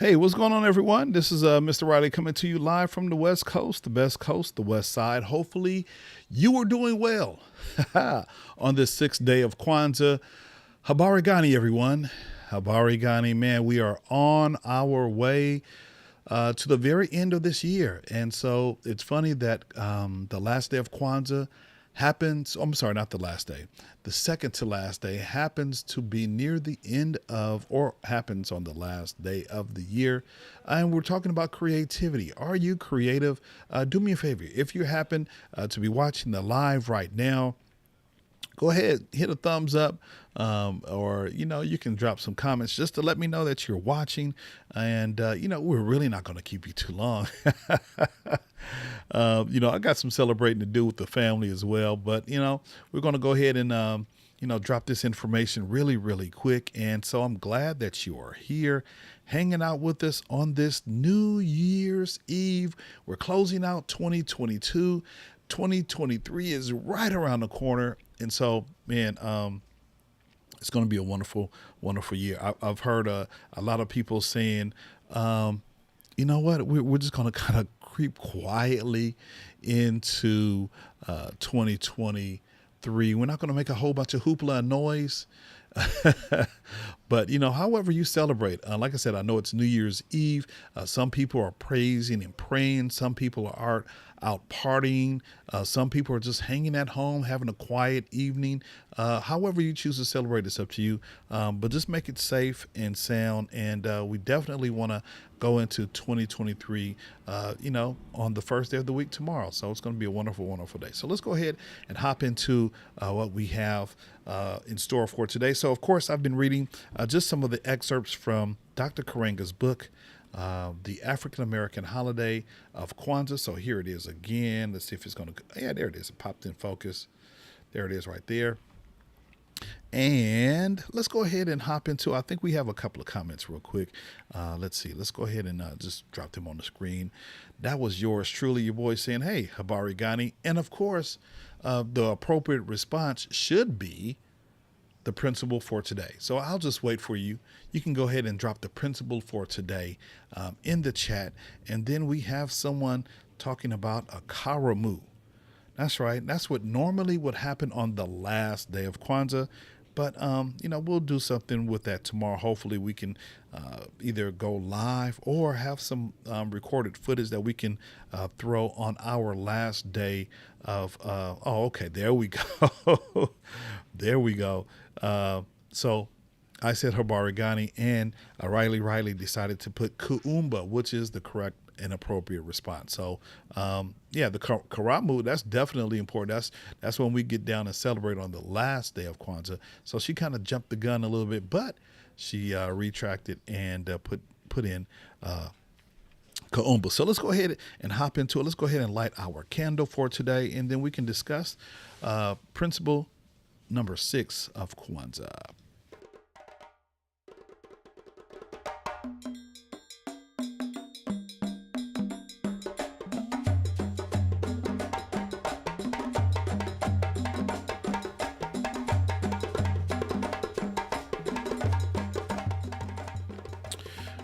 Hey, what's going on, everyone? This is Mr. Riley coming to you live from the West Coast, the best coast, the West Side. Hopefully, you are doing well on this sixth day of Kwanzaa. Habari Gani, everyone. Habari Gani, man, we are on our way to the very end of this year. And so it's funny that the last day of Kwanzaa happens, I'm sorry, not the last day. The second to last day happens to be near the end of, or happens on the last day of the year. And we're talking about creativity. Are you creative? Do me a favor. If you happen to be watching the live right now, go ahead, hit a thumbs up, or, you can drop some comments just to let me know that you're watching. And, we're really not going to keep you too long. I got some celebrating to do with the family as well. But, we're going to go ahead and, drop this information really, really quick. And so I'm glad that you are here hanging out with us on this New Year's Eve. We're closing out 2022. 2023 is right around the corner. And so, man, it's going to be a wonderful, wonderful year. I've heard a lot of people saying, you know what, we're just going to kind of creep quietly into 2023. We're not going to make a whole bunch of hoopla and noise. But, however you celebrate, like I said, I know it's New Year's Eve. Some people are praising and praying. Some people are out partying. Some people are just hanging at home, having a quiet evening. However you choose to celebrate, it's up to you. But just make it safe and sound. And we definitely want to go into 2023, on the first day of the week tomorrow. So it's going to be a wonderful, wonderful day. So let's go ahead and hop into what we have in store for today. So, of course, I've been reading just some of the excerpts from Dr. Karenga's book, The African American Holiday of Kwanzaa. So here it is again. Let's see if it's going to, yeah, there it is. It popped in focus. There it is right there. And let's go ahead and hop into, I think we have a couple of comments real quick. Let's see. Let's go ahead and just drop them on the screen. That was yours truly, your boy saying, hey, Habari Gani. And of course, the appropriate response should be the principle for today. So I'll just wait for you. You can go ahead and drop the principle for today in the chat. And then we have someone talking about a karamu. That's right. That's what normally would happen on the last day of Kwanzaa. But, we'll do something with that tomorrow. Hopefully we can either go live or have some recorded footage that we can throw on our last day of, okay, there we go. There we go. So I said Habari Gani, and Riley decided to put Kuumba, which is the correct and appropriate response. So, the Karamu, that's definitely important. That's when we get down and celebrate on the last day of Kwanzaa. So she kind of jumped the gun a little bit, but she retracted and put in Kuumba. So let's go ahead and hop into it. Let's go ahead and light our candle for today, and then we can discuss principle number 6 of Kwanzaa.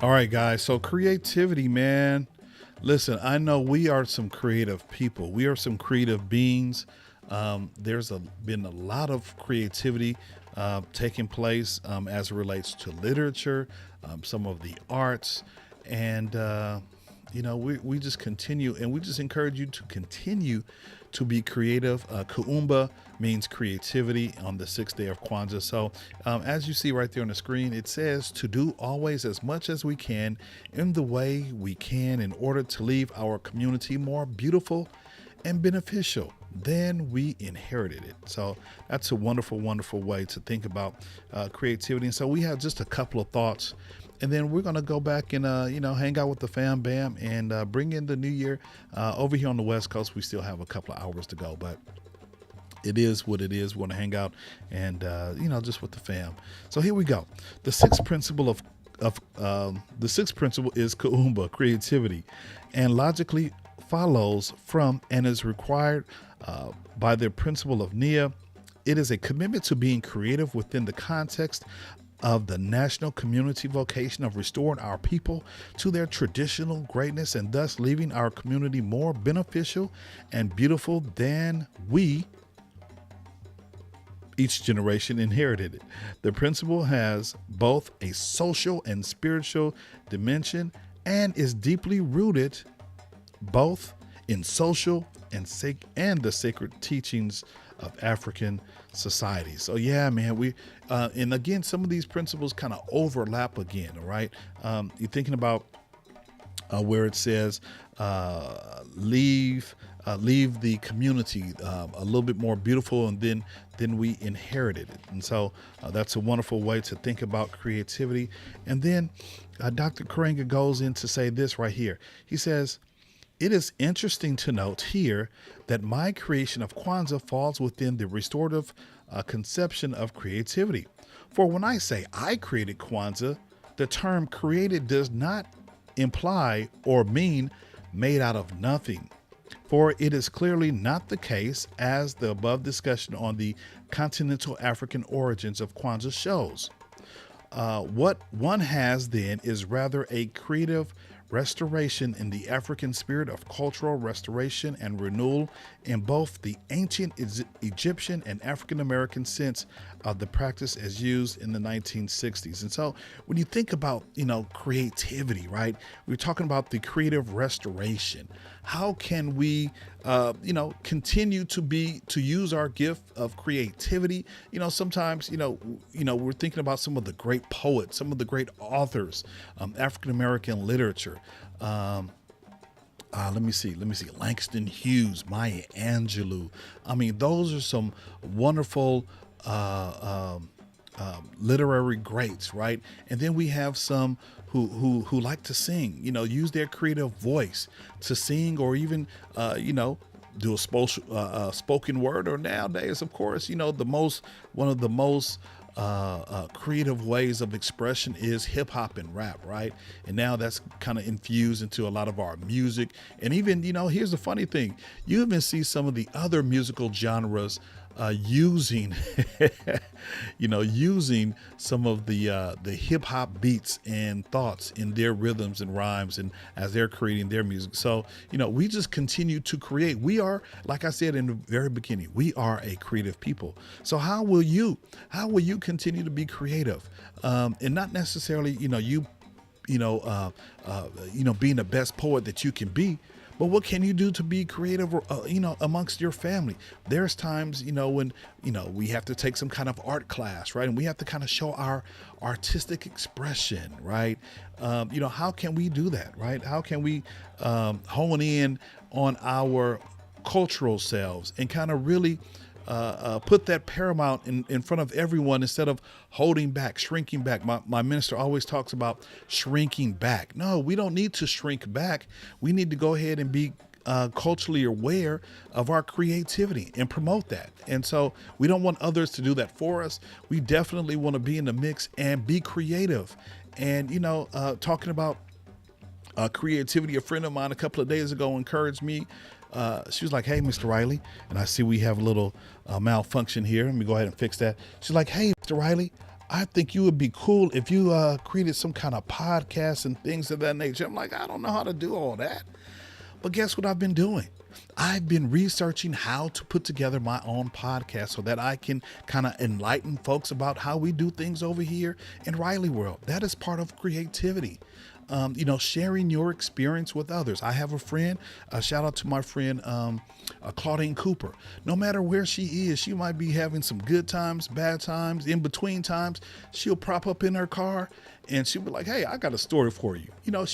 All right, guys. So creativity, man. Listen, I know we are some creative people. We are some creative beings. There's been a lot of creativity taking place as it relates to literature, some of the arts, and we just continue, and we just encourage you to continue to be creative. Kuumba means creativity on the sixth day of Kwanzaa. So as you see right there on the screen, it says to do always as much as we can in the way we can in order to leave our community more beautiful and beneficial than we inherited it. So that's a wonderful, wonderful way to think about creativity. And so we have just a couple of thoughts, and then we're going to go back and, hang out with the fam bam and bring in the new year. Over here on the West Coast, we still have a couple of hours to go, but it is what it is. We're going to hang out and, just with the fam. So here we go. The sixth principle is Kuumba, creativity, and logically follows from and is required by the principle of Nia. It is a commitment to being creative within the context of the national community vocation of restoring our people to their traditional greatness and thus leaving our community more beneficial and beautiful than we, each generation, inherited it. The principle has both a social and spiritual dimension and is deeply rooted both in social and the sacred teachings of African society. So yeah, man, we and again, some of these principles kind of overlap again. All right, you're thinking about where it says leave the community a little bit more beautiful, and then we inherited it. And so that's a wonderful way to think about creativity. And then Dr. Karenga goes in to say this right here. He says, it is interesting to note here that my creation of Kwanzaa falls within the restorative conception of creativity. For when I say I created Kwanzaa, the term created does not imply or mean made out of nothing. For it is clearly not the case, as the above discussion on the continental African origins of Kwanzaa shows. What one has then is rather a creative restoration in the African spirit of cultural restoration and renewal in both the ancient Egyptian and African American sense of the practice as used in the 1960s. And so when you think about, creativity, right? We're talking about the creative restoration. How can we, continue to use our gift of creativity? Sometimes, we're thinking about some of the great poets, some of the great authors, African American literature. Let me see. Langston Hughes, Maya Angelou. I mean, those are some wonderful literary greats, right? And then we have some who like to sing, use their creative voice to sing, or even, do a spoken word, or nowadays, of course, one of the most creative ways of expression is hip hop and rap, right? And now that's kind of infused into a lot of our music. And even, here's the funny thing. You even see some of the other musical genres using, using some of the hip hop beats and thoughts in their rhythms and rhymes, and as they're creating their music. So, we just continue to create. We are, like I said in the very beginning, we are a creative people. So how will you continue to be creative? And not necessarily, being the best poet that you can be, but what can you do to be creative, amongst your family? There's times, when, we have to take some kind of art class, right? And we have to kind of show our artistic expression, right? How can we do that, right? How can we hone in on our cultural selves and kind of really put that paramount in front of everyone, instead of holding back, shrinking back. My minister always talks about shrinking back. No, we don't need to shrink back. We need to go ahead and be culturally aware of our creativity and promote that. And so we don't want others to do that for us. We definitely want to be in the mix and be creative. And, talking about creativity, a friend of mine a couple of days ago encouraged me. She was like, hey, Mr. Riley, and I see we have a little malfunction here. Let me go ahead and fix that. She's like, hey, Mr. Riley, I think you would be cool if you created some kind of podcast and things of that nature. I'm like, I don't know how to do all that. But guess what I've been doing? I've been researching how to put together my own podcast so that I can kind of enlighten folks about how we do things over here in Riley World. That is part of creativity. Sharing your experience with others. I have a friend, shout out to my friend, Claudine Cooper. No matter where she is, she might be having some good times, bad times, in between times. She'll prop up in her car and she'll be like, hey, I got a story for you. And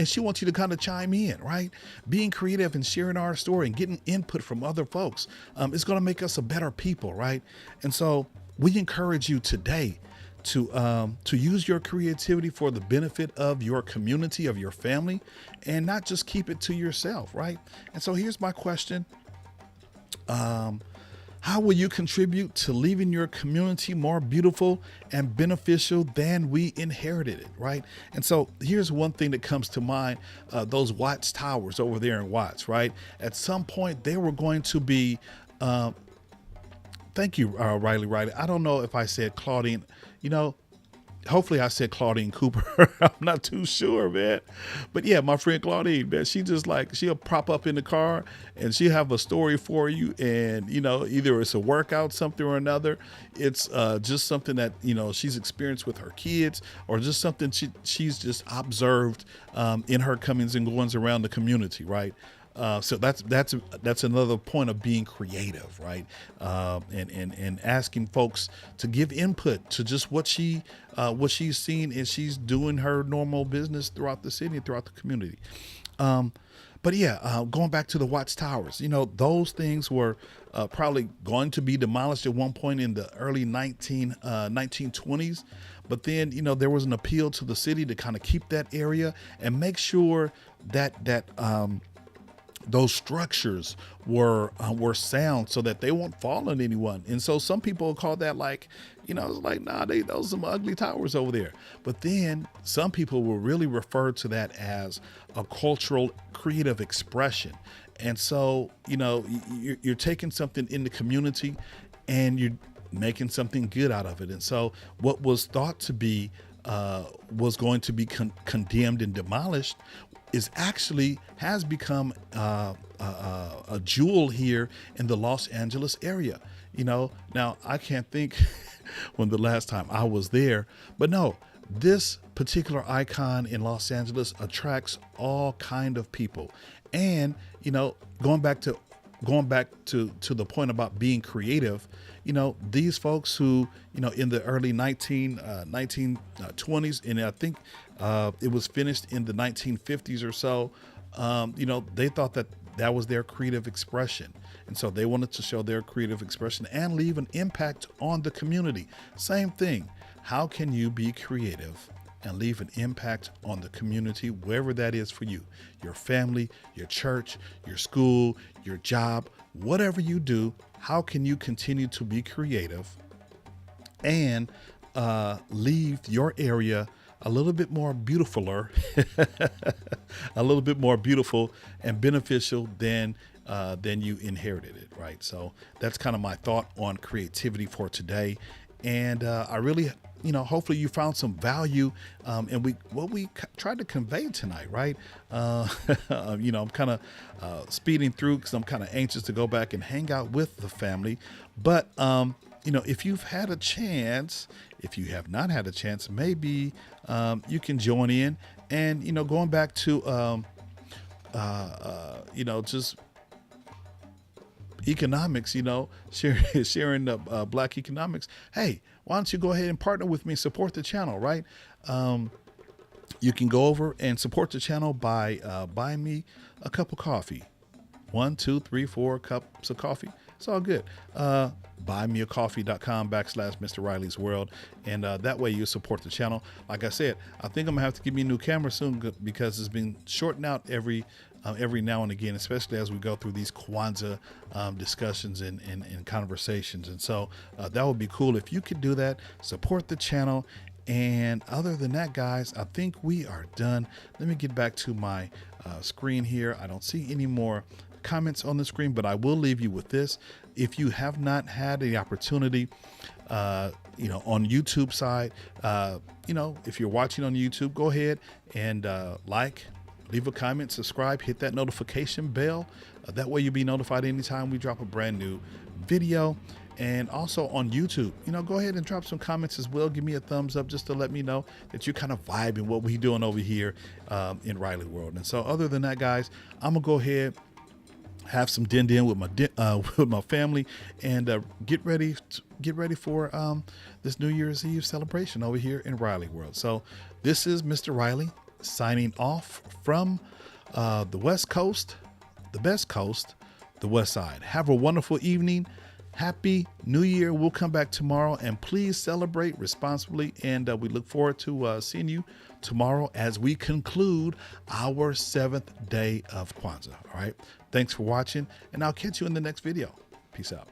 she wants you to kind of chime in, right? Being creative and sharing our story and getting input from other folks is going to make us a better people, right? And so we encourage you today to use your creativity for the benefit of your community, of your family, and not just keep it to yourself, right? And so here's my question. How will you contribute to leaving your community more beautiful and beneficial than we inherited it, right? And so here's one thing that comes to mind, those Watts Towers over there in Watts, right? At some point, they were going to be, thank you, Riley. I don't know if I said Claudine, hopefully I said Claudine Cooper. I'm not too sure, man. But yeah, my friend Claudine, man, she just like, she'll prop up in the car and she'll have a story for you. And, you know, either it's a workout, something or another. It's just something that, you know, she's experienced with her kids, or just something she's just observed in her comings and goings around the community, right? So that's another point of being creative, right? And asking folks to give input to just what she's seen, and she's doing her normal business throughout the city and throughout the community. But yeah, going back to the watchtowers, you know, those things were probably going to be demolished at one point in the early 1920s. But then, you know, there was an appeal to the city to kind of keep that area and make sure that those structures were sound, so that they won't fall on anyone. And so some people call that, like, you know, it's like, nah, those are some ugly towers over there. But then some people will really refer to that as a cultural creative expression. And so, you know, you're taking something in the community and you're making something good out of it. And so what was thought to be was going to be condemned and demolished has become a jewel here in the Los Angeles area. You know, now I can't think when the last time I was there, but no, this particular icon in Los Angeles attracts all kind of people. And, you know, going back to the point about being creative, you know, these folks who, you know, in the early 1920s, and I think it was finished in the 1950s or so, you know, they thought that was their creative expression. And so they wanted to show their creative expression and leave an impact on the community. Same thing. How can you be creative and leave an impact on the community, wherever that is for you, your family, your church, your school, your job, whatever you do? How can you continue to be creative and leave your area a little bit more beautifuler, a little bit more beautiful and beneficial than you inherited it, right? So that's kind of my thought on creativity for today. And I really, you know, hopefully you found some value in what we tried to convey tonight, right? You know, I'm kind of speeding through because I'm kind of anxious to go back and hang out with the family. But, you know, if you've had a chance, if you have not had a chance, maybe you can join in. And, you know, going back to, you know, just economics, you know, sharing the Black economics. Hey, why don't you go ahead and partner with me, support the channel, right? You can go over and support the channel by buying me a cup of coffee. 1, 2, 3, 4 cups of coffee. It's all good. Buymeacoffee.com/Mr. Riley's World. And that way you support the channel. Like I said, I think I'm gonna have to give me a new camera soon, because it's been shorting out every now and again, especially as we go through these Kwanzaa discussions and conversations. And so that would be cool if you could do that, support the channel. And other than that, guys, I think we are done. Let me get back to my screen here. I don't see any more comments on the screen, but I will leave you with this. If you have not had the opportunity, you know, on YouTube side, you know, if you're watching on YouTube, go ahead and leave a comment, subscribe, hit that notification bell. That way you'll be notified anytime we drop a brand new video. And also on YouTube, you know, go ahead and drop some comments as well. Give me a thumbs up just to let me know that you're kind of vibing what we're doing over here in Riley World. And so other than that, guys, I'm gonna go ahead, have some din with my family, and get ready for this New Year's Eve celebration over here in Riley World. So this is Mr. Riley signing off from the West Coast, the best coast, the West Side. Have a wonderful evening. Happy New Year. We'll come back tomorrow, and please celebrate responsibly. And we look forward to seeing you tomorrow as we conclude our 7th day of Kwanzaa. All right. Thanks for watching, and I'll catch you in the next video. Peace out.